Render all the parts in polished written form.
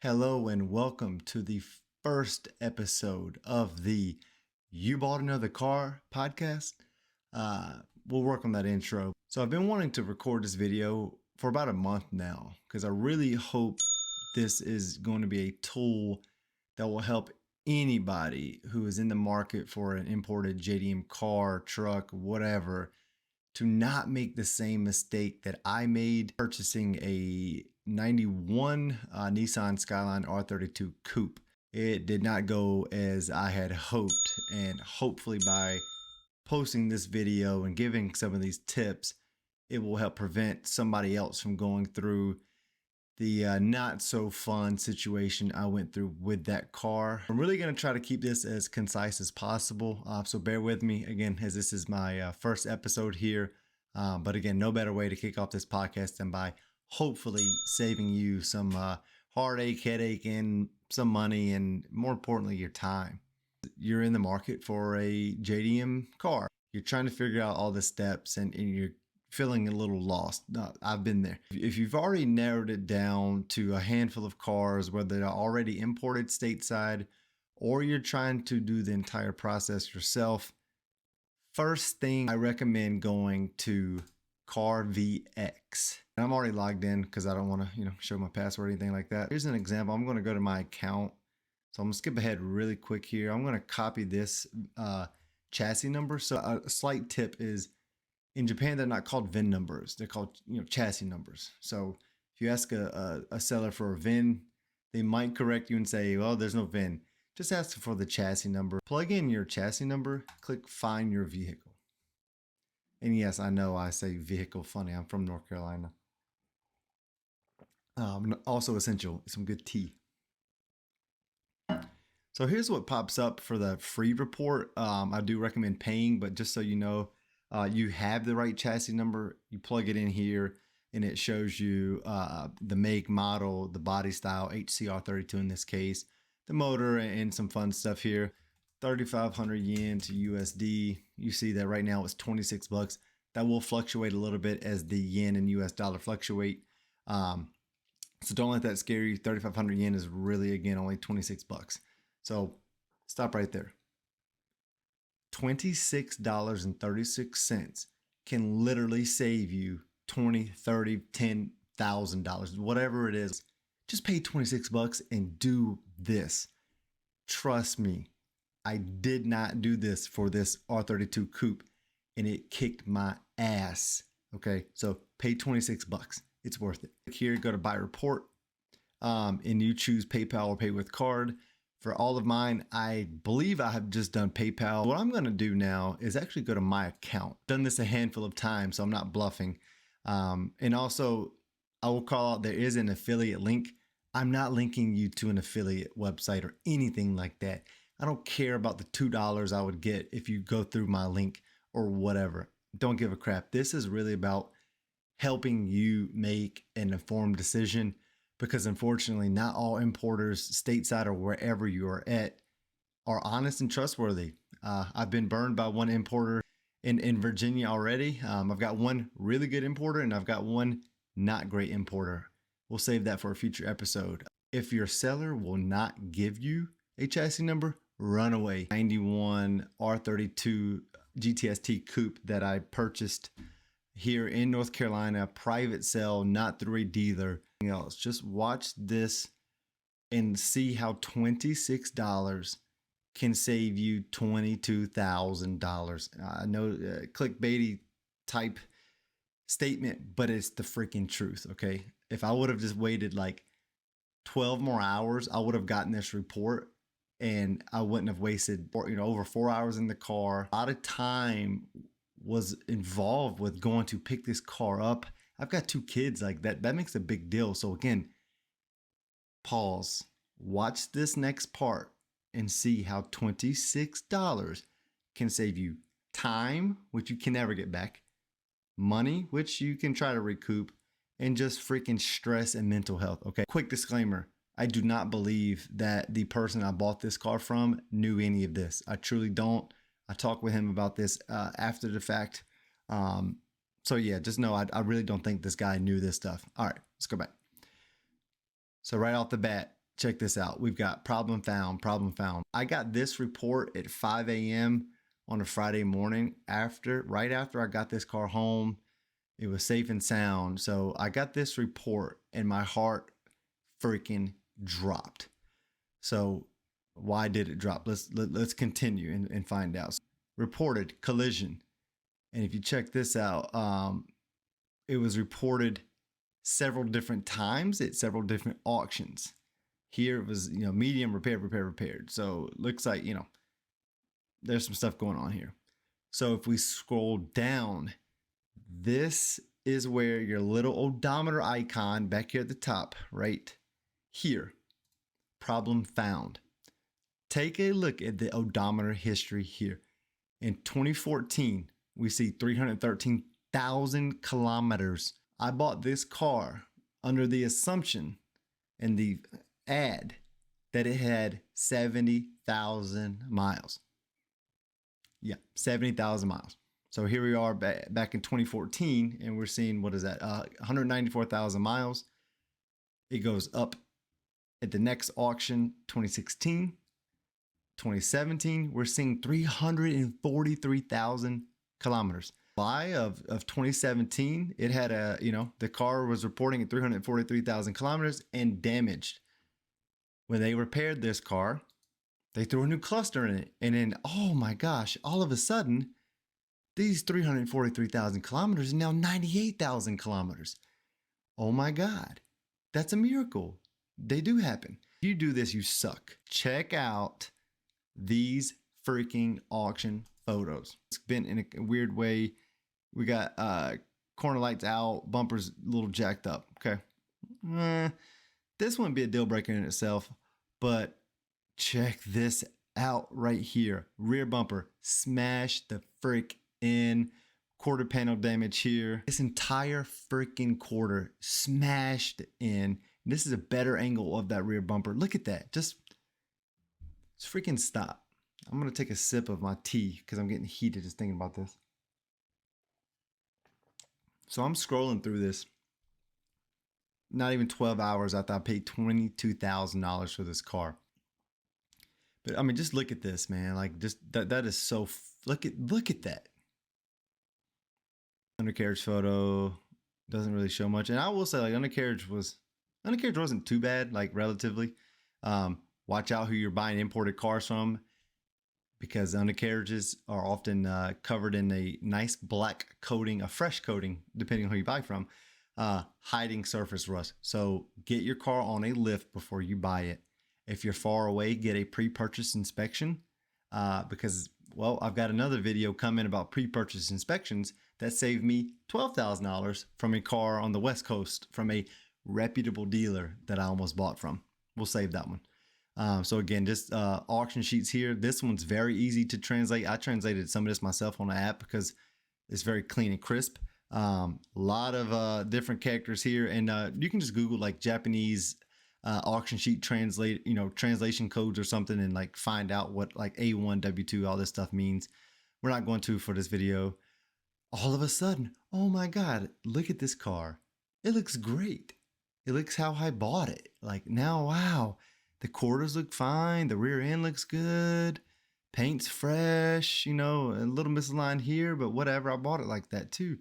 Hello and welcome to the first episode of the You Bought Another Car podcast. We'll work on that intro. So I've been wanting to record this video for about a month now because I really hope this is going to be a tool that will help anybody who is in the market for an imported JDM car, truck, whatever, to not make the same mistake that I made purchasing a 91 Nissan Skyline R32 Coupe. It did not go as I had hoped, and hopefully by posting this video and giving some of these tips, it will help prevent somebody else from going through the not so fun situation I went through with that car. I'm really going to try to keep this as concise as possible, so bear with me again as this is my first episode here. But again, no better way to kick off this podcast than by hopefully saving you some heartache, headache, and some money, and more importantly, your time. You're in the market for a JDM car. You're trying to figure out all the steps and you're feeling a little lost. I've been there. If you've already narrowed it down to a handful of cars, whether they're already imported stateside or you're trying to do the entire process yourself, first thing I recommend going to CarVX. And I'm already logged in because I don't want to, show my password or anything like that. Here's an example. I'm going to go to my account. So I'm going to skip ahead really quick here. I'm going to copy this chassis number. So a slight tip is in Japan, they're not called VIN numbers. They're called, chassis numbers. So if you ask a seller for a VIN, they might correct you and say, well, there's no VIN. Just ask for the chassis number. Plug in your chassis number, click find your vehicle. And yes, I know I say vehicle funny. I'm from North Carolina. Also essential, some good tea. So here's what pops up for the free report. I do recommend paying, but just so you know, you have the right chassis number, you plug it in here and it shows you the make, model, the body style, HCR32 in this case, the motor, and some fun stuff here. 3,500 yen to USD. You see that right now it's 26 bucks. That will fluctuate a little bit as the yen and US dollar fluctuate. So don't let that scare you. 3,500 yen is really, again, only 26 bucks. So stop right there. $26.36 can literally save you $20, $30, $10,000, whatever it is. Just pay 26 bucks and do this. Trust me, I did not do this for this R32 Coupe and it kicked my ass. Okay, so pay 26 bucks. It's worth it. Here, go to buy report and you choose PayPal or pay with card. For all of mine, I believe I have just done PayPal. What I'm going to do now is actually go to my account. Done this a handful of times, so I'm not bluffing. And also, I will call out there is an affiliate link. I'm not linking you to an affiliate website or anything like that. I don't care about the $2 I would get if you go through my link or whatever. Don't give a crap. This is really about helping you make an informed decision, because unfortunately not all importers stateside or wherever you are at are honest and trustworthy. I've been burned by one importer in Virginia already. I've got one really good importer and I've got one not great importer. We'll save that for a future episode. If your seller will not give you a chassis number, run away. 91 R32 GTST Coupe that I purchased here in North Carolina, private sale, not through a dealer. Else, just watch this and see how $26 can save you $22,000. I know clickbaity type statement, but it's the freaking truth. Okay, if I would have just waited like 12 more hours, I would have gotten this report and I wouldn't have wasted over 4 hours in the car. A lot of time was involved with going to pick this car up. I've got 2 kids, like that makes a big deal. So again, pause, watch this next part and see how $26 can save you time, which you can never get back, money, which you can try to recoup, and just freaking stress and mental health. Okay, quick disclaimer. I do not believe that the person I bought this car from knew any of this. I truly don't. I talked with him about this after the fact. So yeah, just know I really don't think this guy knew this stuff. All right, let's go back. So right off the bat, check this out. We've got problem found, problem found. I got this report at 5 a.m. on a Friday morning right after I got this car home. It was safe and sound. So I got this report and my heart freaking dropped. So why did it drop? Let's continue and find out. Reported collision. And if you check this out, it was reported several different times at several different auctions. Here it was, medium, repaired. So it looks like, there's some stuff going on here. So if we scroll down, this is where your little odometer icon back here at the top, right here, problem found. Take a look at the odometer history here. In 2014, we see 313,000 kilometers. I bought this car under the assumption in the ad that it had 70,000 miles. Yeah, 70,000 miles. So here we are back in 2014, and we're seeing, what is that? 194,000 miles. It goes up at the next auction, 2016. 2017, we're seeing 343,000 kilometers. July of 2017, it had the car was reporting at 343,000 kilometers and damaged. When they repaired this car, they threw a new cluster in it. And then, oh my gosh, all of a sudden, these 343,000 kilometers are now 98,000 kilometers. Oh my God, that's a miracle. They do happen. If you do this, you suck. Check out these freaking auction photos. It's been in a weird way. We got corner lights out, bumpers a little jacked up. Okay. This wouldn't be a deal breaker in itself, but check this out right here. Rear bumper smashed the frick in. Quarter panel damage here. This entire freaking quarter smashed in. This is a better angle of that rear bumper. Look at that. Just freaking stop. I'm going to take a sip of my tea because I'm getting heated just thinking about this. So I'm scrolling through this. Not even 12 hours after I paid $22,000 for this car. But I mean, just look at this, man. Like, just that is so, look at that. Undercarriage photo doesn't really show much. And I will say, like, undercarriage wasn't too bad, like, relatively. Watch out who you're buying imported cars from, because undercarriages are often covered in a nice black coating, a fresh coating, depending on who you buy from, hiding surface rust. So get your car on a lift before you buy it. If you're far away, get a pre-purchase inspection, because, well, I've got another video coming about pre-purchase inspections that saved me $12,000 from a car on the West Coast from a reputable dealer that I almost bought from. We'll save that one. So again, just auction sheets here. This one's very easy to translate. I translated some of this myself on the app because it's very clean and crisp. Lot of different characters here, and you can just Google like Japanese auction sheet translation codes or something, and like find out what like A1, W2, all this stuff means. We're not going to for this video. All of a sudden, oh my God, look at this car. It looks great. It looks how I bought it. Like now, wow. The quarters look fine. The rear end looks good. Paint's fresh, a little misaligned here, but whatever. I bought it like that too.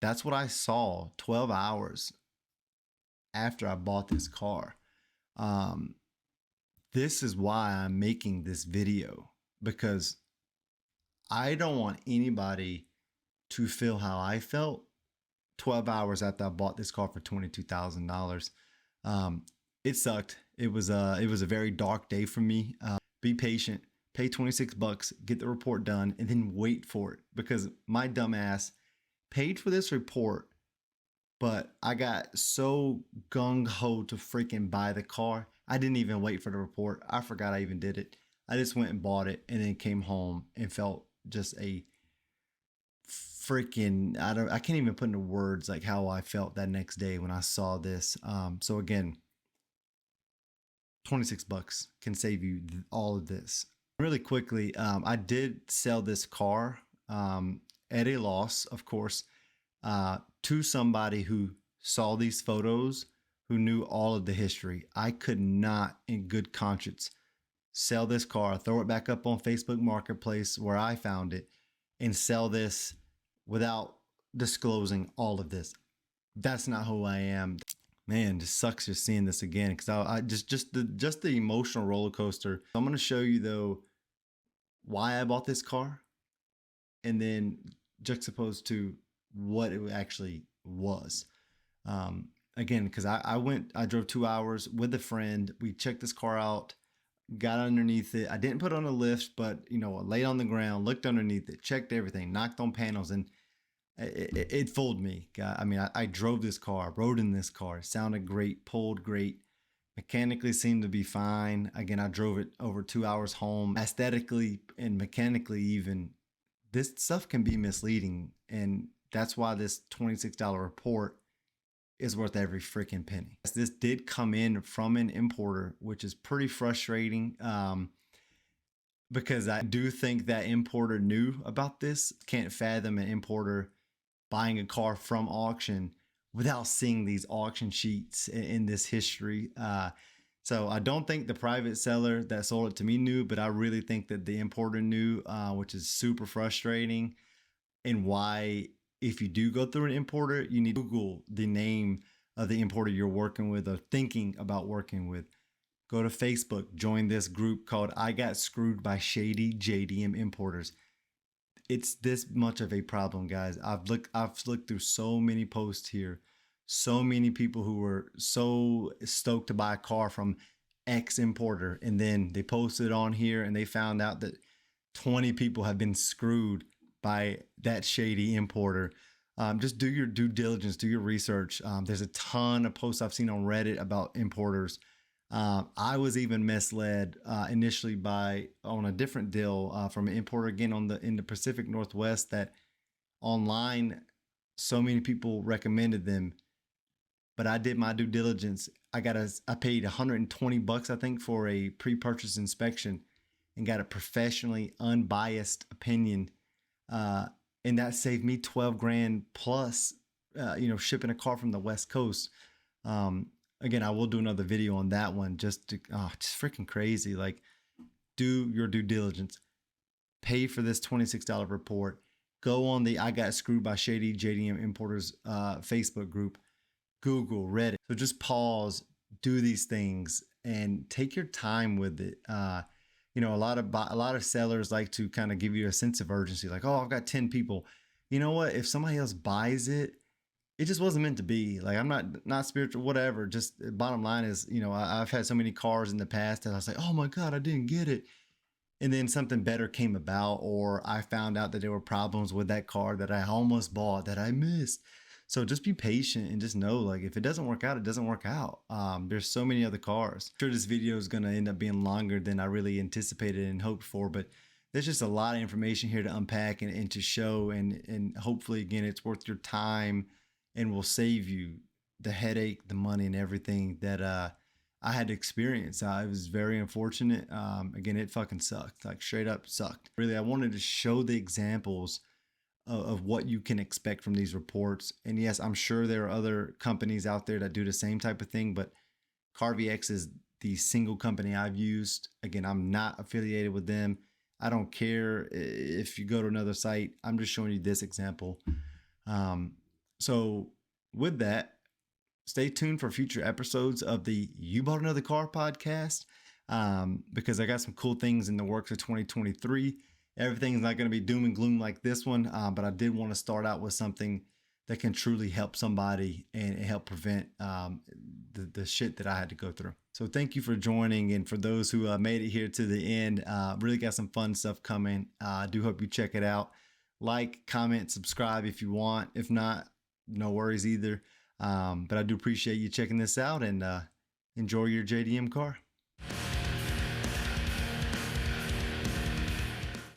That's what I saw 12 hours after I bought this car. This is why I'm making this video, because I don't want anybody to feel how I felt 12 hours after I bought this car for $22,000. It sucked. It was a very dark day for me. Be patient, pay $26, get the report done, and then wait for it, because my dumb ass paid for this report, but I got so gung-ho to freaking buy the car. I didn't even wait for the report. I forgot I even did it. I just went and bought it and then came home and felt just a freaking, I can't even put into words like how I felt that next day when I saw this. So again, $26 can save you all of this. Really quickly, I did sell this car at a loss, of course, to somebody who saw these photos, who knew all of the history. I could not, in good conscience, sell this car, throw it back up on Facebook Marketplace where I found it, and sell this without disclosing all of this. That's not who I am. Man, it sucks just seeing this again because I just the emotional roller coaster. I'm gonna show you though why I bought this car, and then juxtaposed to what it actually was. Again, because I drove 2 hours with a friend. We checked this car out, got underneath it. I didn't put on a lift, but you know, I laid on the ground, looked underneath it, checked everything, knocked on panels, and it fooled me. I mean, I drove this car, rode in this car. It sounded great, pulled great, mechanically seemed to be fine. Again, I drove it over 2 hours home. Aesthetically and mechanically even, this stuff can be misleading. And that's why this $26 report is worth every freaking penny. This did come in from an importer, which is pretty frustrating because I do think that importer knew about this. Can't fathom an importer buying a car from auction without seeing these auction sheets in this history. So I don't think the private seller that sold it to me knew, but I really think that the importer knew, which is super frustrating. And why, if you do go through an importer, you need to Google the name of the importer you're working with or thinking about working with. Go to Facebook, join this group called I Got Screwed by Shady JDM Importers. It's this much of a problem, guys. I've looked through so many posts here, so many people who were so stoked to buy a car from X importer, and then they posted on here and they found out that 20 people have been screwed by that shady importer. Just do your due diligence, do your research. There's a ton of posts I've seen on Reddit about importers. I was even misled initially on a different deal from an importer again in the Pacific Northwest that online so many people recommended them, but I did my due diligence. I paid $120 I think for a pre-purchase inspection and got a professionally unbiased opinion, and that saved me 12 grand plus, shipping a car from the West Coast. Again, I will do another video on that one just freaking crazy. Like, do your due diligence. Pay for this $26 report. Go on the I Got Screwed by Shady JDM Importers Facebook group. Google, Reddit. So just pause, do these things, and take your time with it. A lot of sellers like to kind of give you a sense of urgency. Like, oh, I've got 10 people. You know what? If somebody else buys it, it just wasn't meant to be. Like, I'm not spiritual, whatever. Just bottom line is, I've had so many cars in the past that I was like, oh my God, I didn't get it. And then something better came about, or I found out that there were problems with that car that I almost bought that I missed. So just be patient and just know, like, if it doesn't work out, it doesn't work out. There's so many other cars. I'm sure this video is going to end up being longer than I really anticipated and hoped for, but there's just a lot of information here to unpack and to show. And hopefully, again, it's worth your time and will save you the headache, the money, and everything that I had to experience. It was very unfortunate. Again, it fucking sucked. Like, straight up sucked. Really, I wanted to show the examples of what you can expect from these reports. And yes, I'm sure there are other companies out there that do the same type of thing, but CarVX is the single company I've used. Again, I'm not affiliated with them. I don't care if you go to another site. I'm just showing you this example. So with that, stay tuned for future episodes of the You Bought Another Car podcast, because I got some cool things in the works for 2023. Everything's not going to be doom and gloom like this one, but I did want to start out with something that can truly help somebody and help prevent the shit that I had to go through. So thank you for joining, and for those who made it here to the end, really got some fun stuff coming. I do hope you check it out. Like, comment, subscribe if you want. If not, no worries either. But I do appreciate you checking this out, and enjoy your JDM car.